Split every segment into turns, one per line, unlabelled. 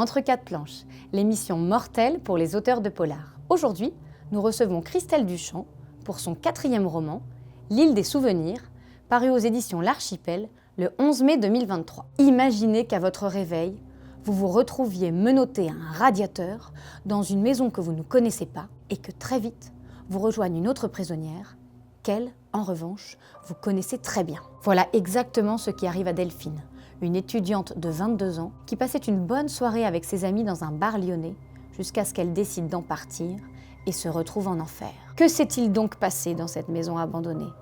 Entre quatre planches, l'émission mortelle pour les auteurs de polar. Aujourd'hui, nous recevons Christelle Duchamp pour son 4e roman, L'île des souvenirs, paru aux éditions L'Archipel le 11 mai 2023. Imaginez qu'à votre réveil, vous vous retrouviez menotté à un radiateur dans une maison que vous ne connaissez pas et que très vite, vous rejoigne une autre prisonnière qu'elle, en revanche, vous connaissez très bien. Voilà exactement ce qui arrive à Delphine, une étudiante de 22 ans qui passait une bonne soirée avec ses amis dans un bar lyonnais jusqu'à ce qu'elle décide d'en partir et se retrouve en enfer. Que s'est-il donc passé dans cette maison abandonnée?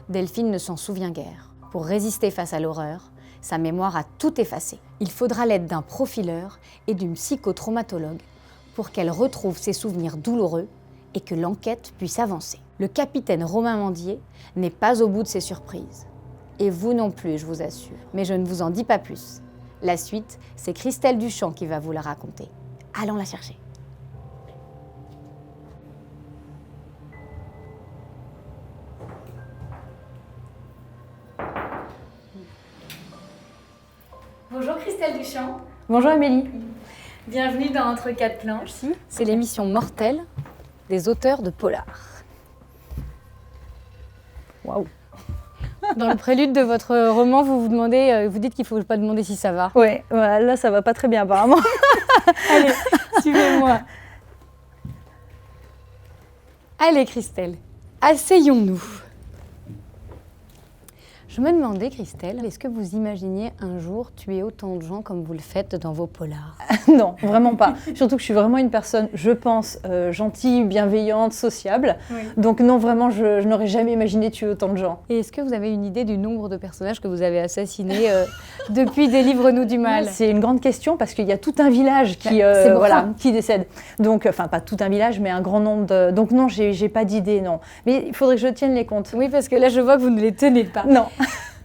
Delphine ne s'en souvient guère. Pour résister face à l'horreur, sa mémoire a tout effacé. Il faudra l'aide d'un profileur et d'une psychotraumatologue pour qu'elle retrouve ses souvenirs douloureux et que l'enquête puisse avancer. Le capitaine Romain Mandier n'est pas au bout de ses surprises. Et vous non plus, je vous assure. Mais je ne vous en dis pas plus. La suite, c'est Christelle Duchamp qui va vous la raconter. Allons la chercher. Bonjour Christelle Duchamp.
Bonjour Amélie.
Bienvenue dans Entre quatre planches. C'est l'émission mortelle des auteurs de polar.
Waouh.
Dans le prélude de votre roman, vous dites qu'il ne faut pas demander si ça va.
Ouais, là ça va pas très bien apparemment.
Allez, suivez-moi. Allez Christelle, asseyons-nous. Je me demandais, Christelle, est-ce que vous imaginiez un jour tuer autant de gens comme vous le faites dans vos polars?
Non, vraiment pas. Surtout que je suis vraiment une personne, je pense, gentille, bienveillante, sociable. Oui. Donc non, vraiment, je n'aurais jamais imaginé tuer autant de gens.
Et est-ce que vous avez une idée du nombre de personnages que vous avez assassinés depuis Délivre-nous du mal?
C'est une grande question parce qu'il y a tout un village qui décède. Donc, enfin, pas tout un village, mais un grand nombre de... Donc non, j'ai pas d'idée, non. Mais il faudrait que je tienne les comptes.
Oui, parce que là, je vois que vous ne les tenez pas.
Non.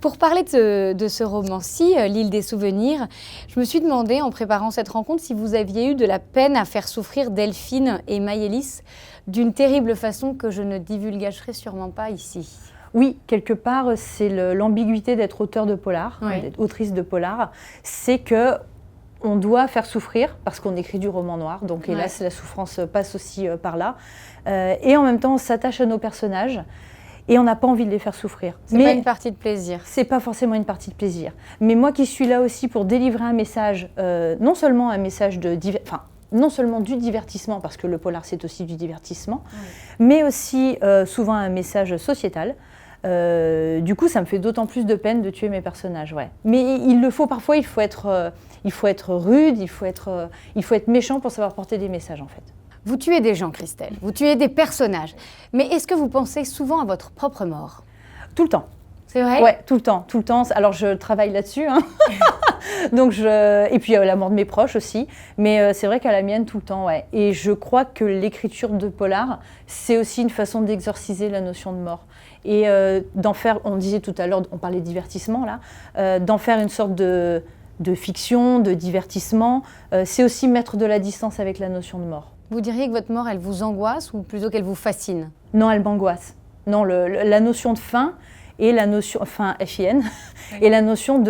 Pour parler de ce roman-ci, L'île des souvenirs, je me suis demandé en préparant cette rencontre si vous aviez eu de la peine à faire souffrir Delphine et Maëlys d'une terrible façon que je ne divulgagerai sûrement pas ici.
Oui, quelque part, c'est l'ambiguïté d'être auteur de polar, d'être autrice de polar, c'est que on doit faire souffrir parce qu'on écrit du roman noir, donc hélas, la souffrance passe aussi par là. Et en même temps, on s'attache à nos personnages. Et on n'a pas envie de les faire souffrir.
C'est pas une partie de plaisir.
C'est pas forcément une partie de plaisir. Mais moi qui suis là aussi pour délivrer un message, non seulement un message non seulement du divertissement, parce que le polar c'est aussi du divertissement, mais aussi souvent un message sociétal. Du coup, ça me fait d'autant plus de peine de tuer mes personnages. Ouais. Mais il le faut parfois, il faut être rude, il faut être méchant pour savoir porter des messages en fait.
Vous tuez des gens, Christelle, vous tuez des personnages. Mais est-ce que vous pensez souvent à votre propre mort?
Tout le temps.
C'est vrai?
Ouais, tout le temps. Alors, je travaille là-dessus. Hein. Donc et puis, la mort de mes proches aussi. Mais c'est vrai qu'à la mienne, tout le temps, ouais. Et je crois que l'écriture de polar, c'est aussi une façon d'exorciser la notion de mort. Et d'en faire, on disait tout à l'heure, on parlait de divertissement, là, d'en faire une sorte de fiction, de divertissement, c'est aussi mettre de la distance avec la notion de mort.
Vous diriez que votre mort, elle vous angoisse ou plutôt qu'elle vous fascine?
Non, elle m'angoisse. Non, la notion de fin et la notion, fin FIN, et la notion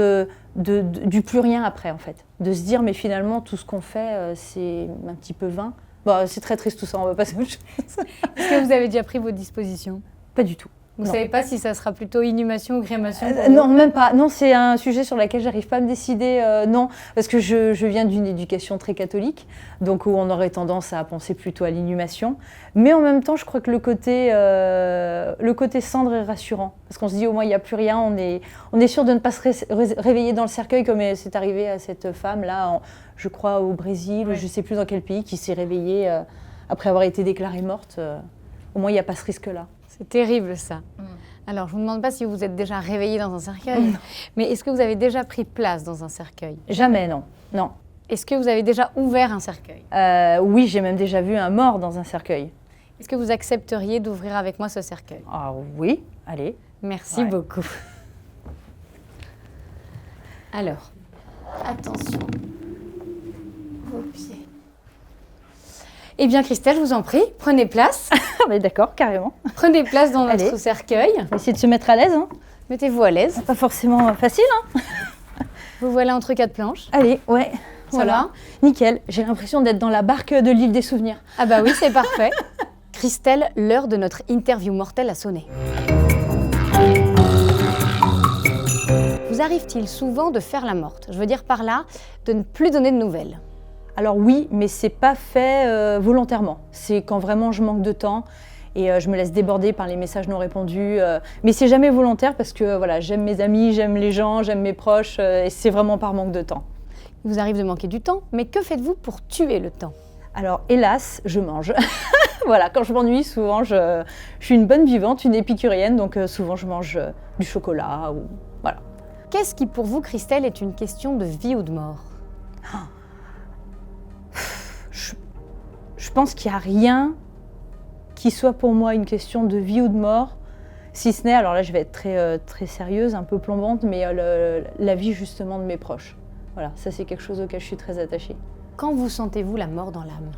du plus rien après en fait. De se dire mais finalement tout ce qu'on fait c'est un petit peu vain. Bon, c'est très triste tout ça, on va passer à autre chose.
Est-ce que vous avez déjà pris vos dispositions?
Pas du tout.
Vous ne savez pas si ça sera plutôt inhumation ou crémation?
Non, même pas. Non, c'est un sujet sur lequel j'arrive pas à me décider. Non, parce que je viens d'une éducation très catholique, donc où on aurait tendance à penser plutôt à l'inhumation. Mais en même temps, je crois que le côté cendre est rassurant, parce qu'on se dit au moins il n'y a plus rien, on est sûr de ne pas se réveiller dans le cercueil comme c'est arrivé à cette femme-là, je crois au Brésil, ou je ne sais plus dans quel pays, qui s'est réveillée après avoir été déclarée morte. Au moins, il n'y a pas ce risque-là.
C'est terrible ça. Alors, je ne vous demande pas si vous vous êtes déjà réveillé dans un cercueil, mais est-ce que vous avez déjà pris place dans un cercueil?
Jamais, non. Non.
Est-ce que vous avez déjà ouvert un cercueil?
Oui, j'ai même déjà vu un mort dans un cercueil.
Est-ce que vous accepteriez d'ouvrir avec moi ce cercueil?
Ah oui, allez.
Merci beaucoup. Alors, attention, vos pieds. Eh bien, Christelle, je vous en prie, prenez place.
Mais d'accord, carrément.
Prenez place dans notre cercueil.
On va essayer de se mettre à l'aise. Hein.
Mettez-vous à l'aise.
C'est pas forcément facile. Hein.
Vous voilà entre quatre planches.
Allez, ouais. Voilà. Nickel, j'ai l'impression d'être dans la barque de l'île des souvenirs.
Ah bah oui, c'est parfait. Christelle, l'heure de notre interview mortelle a sonné. Vous arrive-t-il souvent de faire la morte? Je veux dire par là, de ne plus donner de nouvelles.
Alors oui, mais c'est pas fait volontairement. C'est quand vraiment je manque de temps et je me laisse déborder par les messages non répondus. Mais c'est jamais volontaire parce que voilà, j'aime mes amis, j'aime les gens, j'aime mes proches et c'est vraiment par manque de temps.
Il vous arrive de manquer du temps, mais que faites-vous pour tuer le temps?
Alors hélas, je mange. Voilà, quand je m'ennuie, souvent je suis une bonne vivante, une épicurienne, donc souvent je mange du chocolat ou voilà.
Qu'est-ce qui pour vous, Christelle, est une question de vie ou de mort?
Je pense qu'il n'y a rien qui soit pour moi une question de vie ou de mort, si ce n'est, alors là je vais être très sérieuse, un peu plombante, mais la vie justement de mes proches. Voilà, ça c'est quelque chose auquel je suis très attachée.
Quand vous sentez-vous la mort dans l'âme?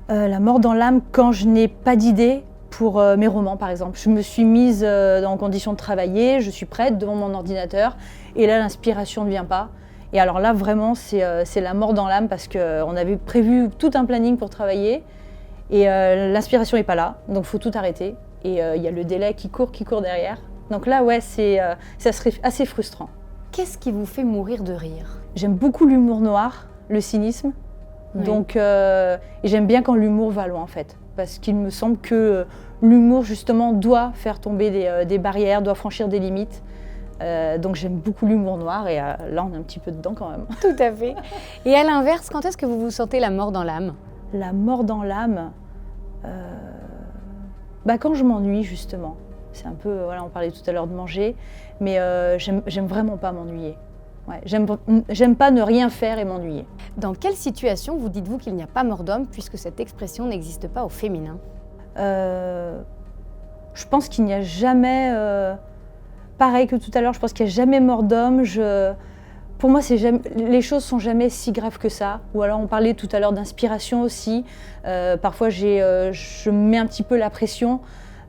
La mort dans l'âme quand je n'ai pas d'idée pour mes romans par exemple. Je me suis mise en condition de travailler, je suis prête devant mon ordinateur et là l'inspiration ne vient pas. Et alors là vraiment c'est la mort dans l'âme parce qu'on avait prévu tout un planning pour travailler et l'inspiration n'est pas là, donc il faut tout arrêter. Et il y a le délai qui court derrière. Donc là ouais ça serait assez frustrant.
Qu'est-ce qui vous fait mourir de rire?
J'aime beaucoup l'humour noir, le cynisme.
Oui.
Donc j'aime bien quand l'humour va loin en fait. Parce qu'il me semble que l'humour justement doit faire tomber des barrières, doit franchir des limites. Donc j'aime beaucoup l'humour noir et là on est un petit peu dedans quand même.
Tout à fait. Et à l'inverse, quand est-ce que vous vous sentez la mort dans l'âme?
La mort dans l'âme, quand je m'ennuie justement. C'est un peu, voilà, on parlait tout à l'heure de manger, mais j'aime vraiment pas m'ennuyer. Ouais, j'aime pas ne rien faire et m'ennuyer.
Dans quelle situation vous dites-vous qu'il n'y a pas mort d'homme puisque cette expression n'existe pas au féminin?
Je pense qu'il n'y a jamais, pareil que tout à l'heure, je pense qu'il n'y a jamais mort d'homme. Pour moi, les choses sont jamais si graves que ça. Ou alors on parlait tout à l'heure d'inspiration aussi. Parfois je me mets un petit peu la pression,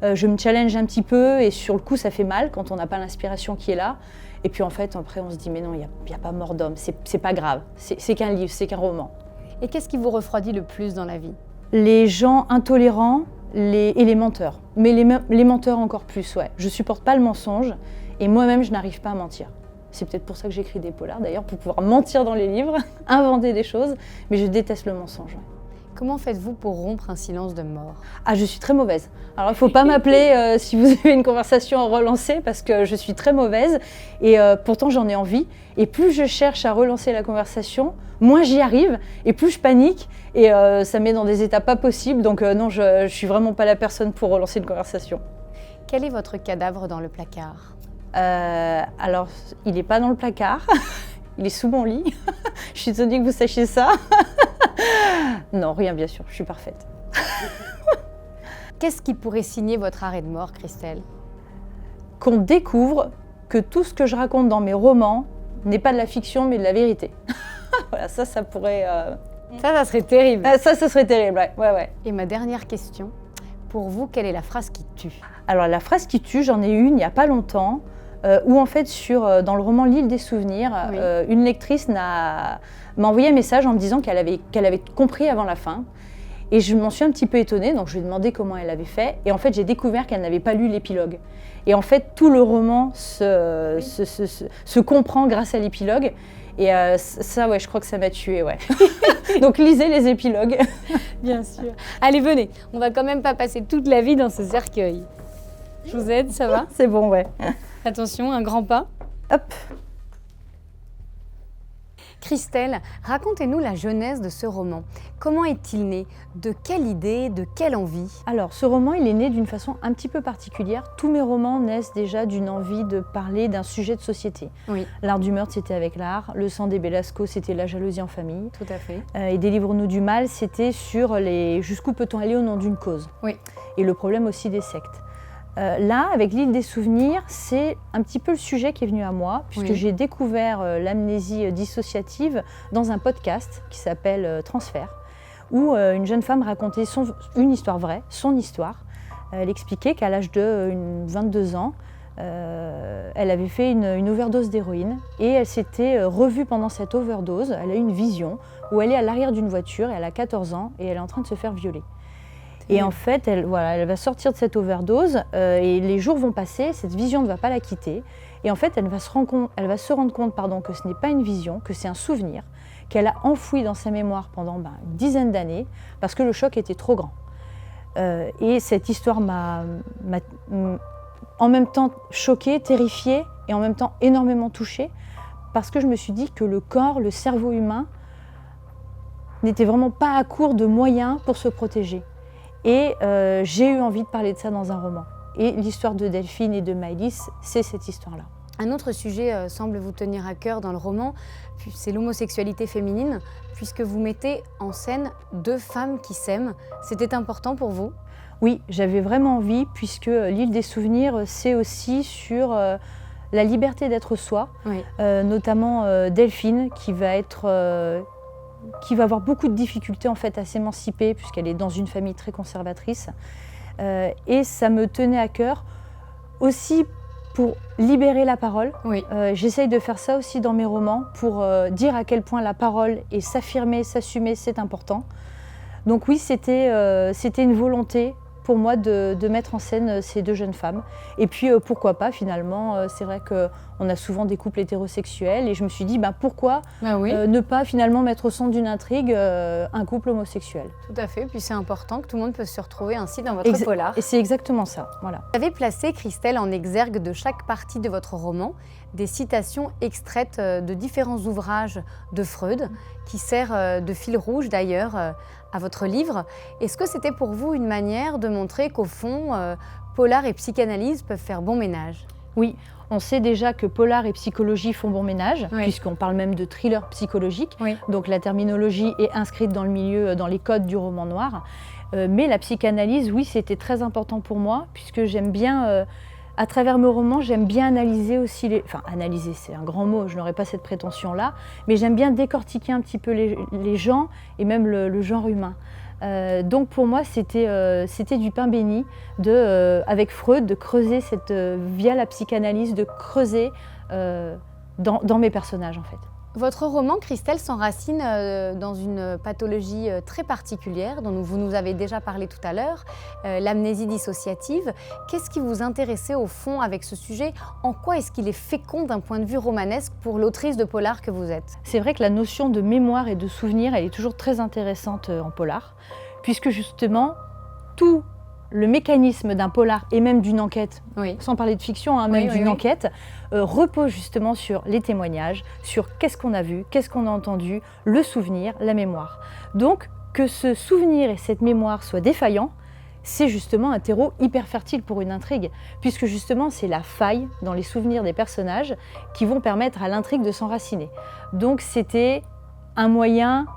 je me challenge un petit peu et sur le coup ça fait mal quand on n'a pas l'inspiration qui est là. Et puis en fait, après, on se dit, mais non, il n'y a pas mort d'homme, c'est pas grave, c'est qu'un livre, c'est qu'un roman.
Et qu'est-ce qui vous refroidit le plus dans la vie?
Les gens intolérants et les menteurs. Mais les menteurs encore plus, ouais. Je supporte pas le mensonge et moi-même, je n'arrive pas à mentir. C'est peut-être pour ça que j'écris des polars, d'ailleurs, pour pouvoir mentir dans les livres, inventer des choses, mais je déteste le mensonge. Ouais.
Comment faites-vous pour rompre un silence de mort?
Ah, je suis très mauvaise. Alors, il ne faut pas m'appeler si vous avez une conversation à relancer parce que je suis très mauvaise et pourtant j'en ai envie. Et plus je cherche à relancer la conversation, moins j'y arrive et plus je panique et ça me met dans des états pas possibles. Donc non, je ne suis vraiment pas la personne pour relancer une conversation.
Quel est votre cadavre dans le placard?
Alors, il n'est pas dans le placard, il est sous mon lit. Je suis étonnée que vous sachiez ça. Non, rien bien sûr, je suis parfaite.
Qu'est-ce qui pourrait signer votre arrêt de mort, Christelle?
Qu'on découvre que tout ce que je raconte dans mes romans n'est pas de la fiction mais de la vérité. Voilà, ça pourrait...
Ça serait terrible.
Ça serait terrible, ouais.
Et ma dernière question, pour vous, quelle est la phrase qui tue?
Alors la phrase qui tue, j'en ai une il n'y a pas longtemps, où en fait dans le roman L'île des souvenirs,
oui.
Une lectrice m'a envoyé un message en me disant qu'elle avait compris avant la fin. Et je m'en suis un petit peu étonnée, donc je lui ai demandé comment elle avait fait. Et en fait, j'ai découvert qu'elle n'avait pas lu l'épilogue. Et en fait, tout le roman se comprend grâce à l'épilogue. Et ça, ouais, je crois que ça m'a tuée, ouais. Donc lisez les épilogues.
Bien sûr. Allez, venez, on va quand même pas passer toute la vie dans ce cercueil. Je vous aide, ça va?
C'est bon, ouais.
Attention, un grand pas.
Hop.
Christelle, racontez-nous la genèse de ce roman. Comment est-il né? De quelle idée? De quelle envie?
Alors, ce roman, il est né d'une façon un petit peu particulière. Tous mes romans naissent déjà d'une envie de parler d'un sujet de société.
Oui.
L'art du meurtre, c'était avec l'art. Le sang des Belasco, c'était la jalousie en famille.
Tout à fait.
Et Délivre-nous du mal, c'était sur jusqu'où peut-on aller au nom d'une cause.
Oui.
Et le problème aussi des sectes. Là, avec l'île des souvenirs, c'est un petit peu le sujet qui est venu à moi, puisque
oui.
j'ai découvert l'amnésie dissociative dans un podcast qui s'appelle Transfert, où une jeune femme racontait une histoire vraie, son histoire. Elle expliquait qu'à l'âge de 22 ans, elle avait fait une overdose d'héroïne et elle s'était revue pendant cette overdose. Elle a eu une vision où elle est à l'arrière d'une voiture, elle a 14 ans et elle est en train de se faire violer. Et en fait, elle va sortir de cette overdose et les jours vont passer, cette vision ne va pas la quitter. Et en fait, elle va se rendre compte que ce n'est pas une vision, que c'est un souvenir, qu'elle a enfoui dans sa mémoire pendant une dizaine d'années parce que le choc était trop grand. Et cette histoire m'a en même temps choquée, terrifiée et en même temps énormément touchée parce que je me suis dit que le corps, le cerveau humain n'était vraiment pas à court de moyens pour se protéger. Et j'ai eu envie de parler de ça dans un roman. Et l'histoire de Delphine et de Maëlys, c'est cette histoire-là.
Un autre sujet semble vous tenir à cœur dans le roman, c'est l'homosexualité féminine, puisque vous mettez en scène 2 femmes qui s'aiment. C'était important pour vous ?
Oui, j'avais vraiment envie, puisque l'île des souvenirs, c'est aussi sur la liberté d'être soi,
oui.
Notamment Delphine, qui va avoir beaucoup de difficultés en fait, à s'émanciper, puisqu'elle est dans une famille très conservatrice. Et ça me tenait à cœur aussi pour libérer la parole.
Oui.
J'essaye de faire ça aussi dans mes romans, pour dire à quel point la parole et s'affirmer, s'assumer, c'est important. Donc oui, c'était une volonté pour moi de mettre en scène ces 2 jeunes femmes. Et puis pourquoi pas finalement, c'est vrai qu'on a souvent des couples hétérosexuels et je me suis dit pourquoi ne pas finalement mettre au centre d'une intrigue un couple homosexuel.
Tout à fait, puis c'est important que tout le monde puisse se retrouver ainsi dans votre polar.
Et c'est exactement ça, voilà.
Vous avez placé, Christelle, en exergue de chaque partie de votre roman des citations extraites de différents ouvrages de Freud, qui sert de fil rouge d'ailleurs à votre livre. Est-ce que c'était pour vous une manière de montrer qu'au fond, polar et psychanalyse peuvent faire bon ménage ?
Oui, on sait déjà que polar et psychologie font bon ménage, puisqu'on parle même de thriller psychologique. Oui. Donc la terminologie est inscrite dans le milieu, dans les codes du roman noir. Mais la psychanalyse, oui, c'était très important pour moi, puisque j'aime bien... à travers mes romans, j'aime bien analyser aussi analyser, c'est un grand mot, je n'aurais pas cette prétention-là, mais j'aime bien décortiquer un petit peu les gens et même le genre humain. Donc pour moi, c'était du pain béni avec Freud, de creuser via la psychanalyse, de creuser dans mes personnages en fait.
Votre roman, Christelle, s'enracine dans une pathologie très particulière dont vous nous avez déjà parlé tout à l'heure, l'amnésie dissociative. Qu'est-ce qui vous intéressait au fond avec ce sujet ? En quoi est-ce qu'il est fécond d'un point de vue romanesque pour l'autrice de polar que vous êtes ?
C'est vrai que la notion de mémoire et de souvenir, elle est toujours très intéressante en polar, puisque justement, tout le mécanisme d'un polar et même d'une enquête, sans parler de fiction, même d'une enquête, repose justement sur les témoignages, sur qu'est-ce qu'on a vu, qu'est-ce qu'on a entendu, le souvenir, la mémoire. Donc, que ce souvenir et cette mémoire soient défaillants, c'est justement un terreau hyper fertile pour une intrigue, puisque justement c'est la faille dans les souvenirs des personnages qui vont permettre à l'intrigue de s'enraciner. Donc c'était un moyen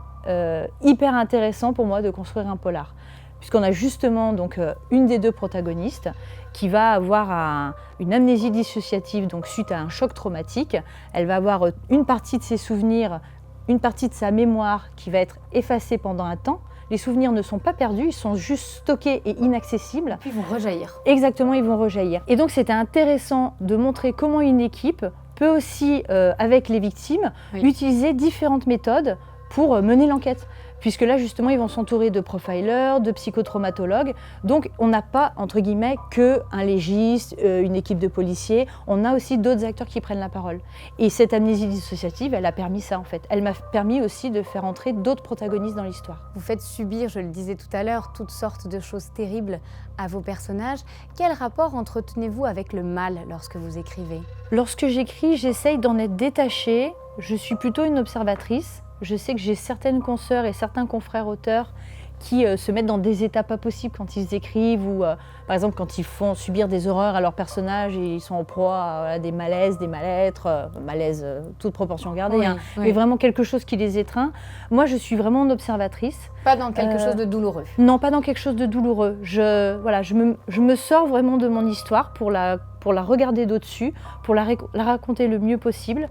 hyper intéressant pour moi de construire un polar. Puisqu'on a justement donc, une des 2 protagonistes qui va avoir une amnésie dissociative donc, suite à un choc traumatique. Elle va avoir une partie de ses souvenirs, une partie de sa mémoire qui va être effacée pendant un temps. Les souvenirs ne sont pas perdus, ils sont juste stockés et inaccessibles.
Et puis ils vont rejaillir.
Exactement, ils vont rejaillir. Et donc c'était intéressant de montrer comment une équipe peut aussi, avec les victimes, utiliser différentes méthodes pour mener l'enquête. Puisque là, justement, ils vont s'entourer de profilers, de psychotraumatologues. Donc, on n'a pas, entre guillemets, qu'un légiste, une équipe de policiers. On a aussi d'autres acteurs qui prennent la parole. Et cette amnésie dissociative, elle a permis ça, en fait. Elle m'a permis aussi de faire entrer d'autres protagonistes dans l'histoire.
Vous faites subir, je le disais tout à l'heure, toutes sortes de choses terribles à vos personnages. Quel rapport entretenez-vous avec le mal lorsque vous écrivez ?
Lorsque j'écris, j'essaye d'en être détachée. Je suis plutôt une observatrice. Je sais que j'ai certaines consoeurs et certains confrères auteurs qui se mettent dans des états pas possibles quand ils écrivent ou par exemple quand ils font subir des horreurs à leurs personnages et ils sont en proie à des malaises, des mal-être, malaise toute proportion gardée, mais vraiment quelque chose qui les étreint. Moi je suis vraiment une observatrice.
Pas dans quelque chose de douloureux.
Non, pas dans quelque chose de douloureux. Je me sors vraiment de mon histoire pour la regarder d'au-dessus, pour la raconter le mieux possible.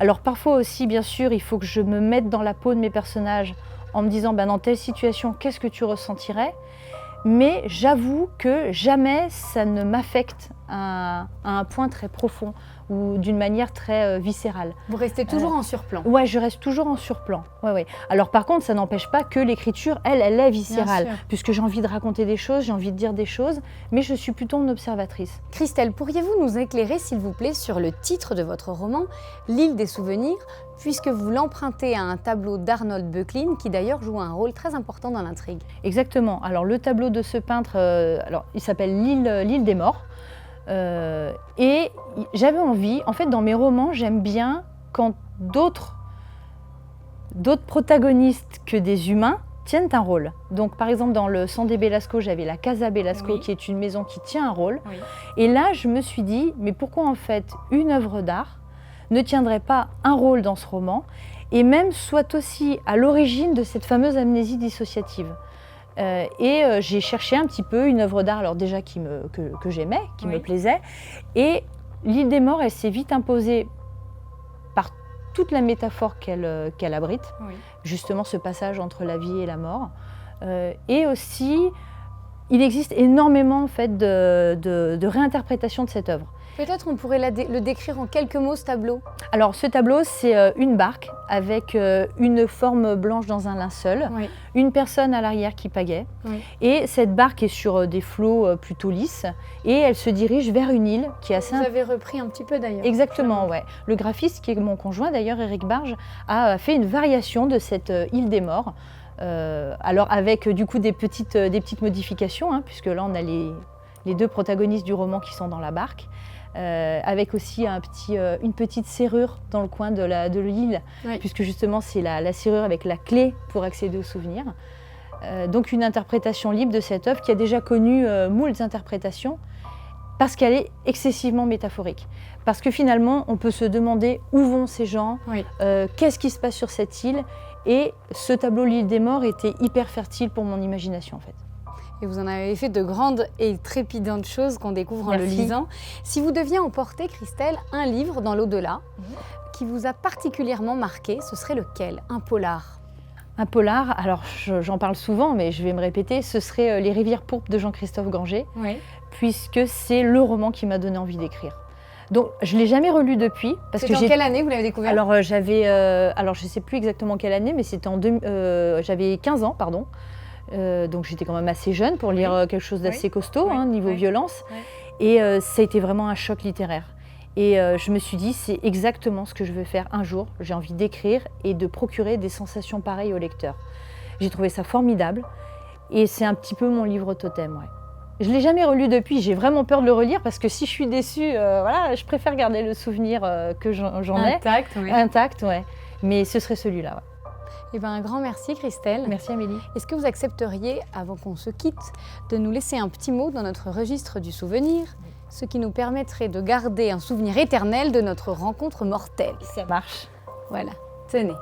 Alors parfois aussi, bien sûr, il faut que je me mette dans la peau de mes personnages en me disant dans telle situation, qu'est-ce que tu ressentirais ? Mais j'avoue que jamais ça ne m'affecte à un point très profond ou d'une manière très viscérale.
Vous restez toujours en surplan.
Ouais, je reste toujours en surplan. Ouais. Alors par contre, ça n'empêche pas que l'écriture, elle est viscérale, puisque j'ai envie de raconter des choses, j'ai envie de dire des choses, mais je suis plutôt une observatrice.
Christelle, pourriez-vous nous éclairer, s'il vous plaît, sur le titre de votre roman, L'île des souvenirs, puisque vous l'empruntez à un tableau d'Arnold Böcklin, qui d'ailleurs joue un rôle très important dans l'intrigue.
Exactement. Alors le tableau de ce peintre, il s'appelle l'île des morts. Et j'avais envie, en fait dans mes romans, j'aime bien quand d'autres protagonistes que des humains tiennent un rôle. Donc par exemple dans le Sang des Belasco, j'avais la Casa Belasco, qui est une maison qui tient un rôle. Et là je me suis dit, mais pourquoi en fait une œuvre d'art ne tiendrait pas un rôle dans ce roman et même soit aussi à l'origine de cette fameuse amnésie dissociative. J'ai cherché un petit peu une œuvre d'art, alors déjà que j'aimais, qui me plaisait, et l'île des morts, elle s'est vite imposée par toute la métaphore qu'elle abrite, justement ce passage entre la vie et la mort, et aussi il existe énormément en fait de réinterprétations de cette œuvre.
Peut-être on pourrait le décrire en quelques mots, ce tableau.
Alors ce tableau, c'est une barque avec une forme blanche dans un linceul, une personne à l'arrière qui pagaie, et cette barque est sur des flots plutôt lisses, et elle se dirige vers une île qui est assez...
Vous avez repris un petit peu d'ailleurs.
Exactement, ouais. Le graphiste, qui est mon conjoint d'ailleurs, Éric Barge, a fait une variation de cette île des morts, alors avec du coup des petites modifications, puisque là on a les deux protagonistes du roman qui sont dans la barque. Avec aussi une petite serrure dans le coin de l'île, puisque justement c'est la serrure avec la clé pour accéder aux souvenirs. Donc une interprétation libre de cette œuvre qui a déjà connu moult interprétations, parce qu'elle est excessivement métaphorique. Parce que finalement, on peut se demander où vont ces gens, qu'est-ce qui se passe sur cette île, et ce tableau L'île des morts était hyper fertile pour mon imagination en fait.
Et vous en avez fait de grandes et trépidantes choses qu'on découvre en le lisant. Si vous deviez emporter, Christelle, un livre dans l'au-delà qui vous a particulièrement marqué, ce serait lequel? Un polar?
Un polar, alors j'en parle souvent, mais je vais me répéter, ce serait Les rivières pourpres de Jean-Christophe Granger, puisque c'est le roman qui m'a donné envie d'écrire. Donc je ne l'ai jamais relu depuis.
C'était en quelle année vous l'avez découvert?
Alors je ne sais plus exactement quelle année, mais c'était j'avais 15 ans, pardon. Donc j'étais quand même assez jeune pour lire quelque chose d'assez costaud, niveau violence. Et ça a été vraiment un choc littéraire. Et je me suis dit, c'est exactement ce que je veux faire un jour. J'ai envie d'écrire et de procurer des sensations pareilles au lecteur. J'ai trouvé ça formidable. Et c'est un petit peu mon livre totem. Je ne l'ai jamais relu depuis. J'ai vraiment peur de le relire parce que si je suis déçue, je préfère garder le souvenir que j'en ai. Intact, mais ce serait celui-là.
Eh ben, un grand merci Christelle.
Merci Amélie.
Est-ce que vous accepteriez, avant qu'on se quitte, de nous laisser un petit mot dans notre registre du souvenir, ce qui nous permettrait de garder un souvenir éternel de notre rencontre mortelle?
Ça marche.
Voilà, tenez.